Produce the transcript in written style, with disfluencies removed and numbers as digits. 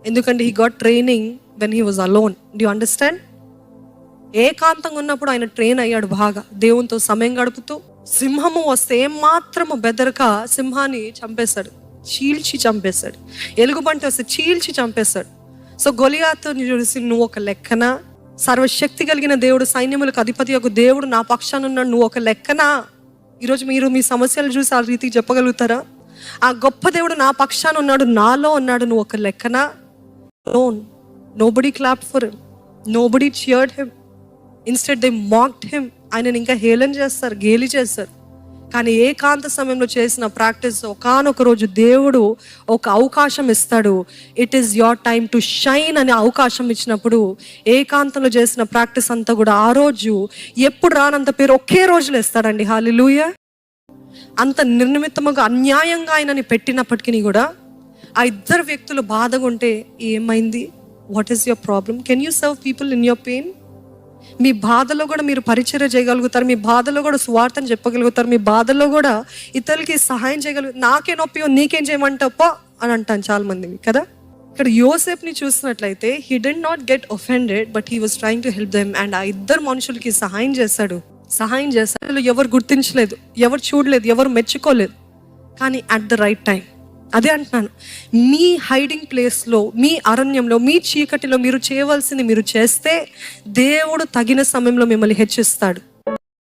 ఎందుకంటే he got training when he was alone. Do you understand? ఏకాంతంగా ఉన్నప్పుడు ఆయన ట్రైన్ అయ్యాడు బాగా, దేవునితో సమయం గడుపుతూ. సింహము వస్తే ఏమాత్రము బెదరక సింహాన్ని చంపేశాడు, చీల్చి చంపేశాడు. ఎలుగుబంటి వస్తే చీల్చి చంపేశాడు. సో గొలియాతుని చూసి, నువ్వు ఒక లెక్కన? సర్వశక్తి కలిగిన దేవుడు, సైన్యములకు అధిపతి యొక్క దేవుడు నా పక్షాన ఉన్నాడు, నువ్వు ఒక లెక్కనా? ఈరోజు మీరు మీ సమస్యలు చూసి ఆ రీతికి చెప్పగలుగుతారా? ఆ గొప్ప దేవుడు నా పక్షాన ఉన్నాడు, నాలో ఉన్నాడు, నువ్వు ఒక లెక్కనా? Nobody clapped for him, nobody cheered him, instead they mocked him. ఆయనని ఇంకా హేళన చేస్తారు, గేలి చేస్తారు. కానీ ఏకాంత సమయంలో చేసిన ప్రాక్టీస్ ఒకానొక రోజు దేవుడు ఒక అవకాశం ఇస్తాడు. It is your time to shine అనే అవకాశం ఇచ్చినప్పుడు ఏకాంతంలో చేసిన ప్రాక్టీస్ అంతా కూడా ఆ రోజు ఎప్పుడు రానంత పేరు ఒకే రోజులో ఇస్తాడండి. హల్లెలూయా. అంత నిర్నిమిత్తముగా అన్యాయంగా ఆయనని పెట్టినప్పటికీ కూడా ఆ ఇద్దరు వ్యక్తులు బాధగా ఉంటే, ఏమైంది, what is your problem, can you serve people in your pain? మీ బాధలో కూడా మీరు పరిచర్య చేయగలుగుతారు, మీ బాధలో కూడా సువార్తను చెప్పగలుగుతారు, మీ బాధలో కూడా ఇతరులకి సహాయం చేయగలుగుతారు. నాకే నొప్పి నీకేం చేయమంటాపో అని అంటాను చాలా మంది కదా. ఇక్కడ యోసేపుని చూసినట్లయితే he did not get offended, but he was trying to help them. And ఆ ఇద్దరు మనుషులకి సహాయం చేశాడు. ఎవరు గుర్తించలేదు, ఎవరు చూడలేదు, ఎవరు మెచ్చుకోలేదు, కానీ అట్ ద రైట్ టైం. అదే అంటున్నాను, మీ హైడింగ్ ప్లేస్లో, మీ అరణ్యంలో, మీ చీకటిలో మీరు చేయవలసింది మీరు చేస్తే దేవుడు తగిన సమయంలో మిమ్మల్ని హెచ్చిస్తాడు.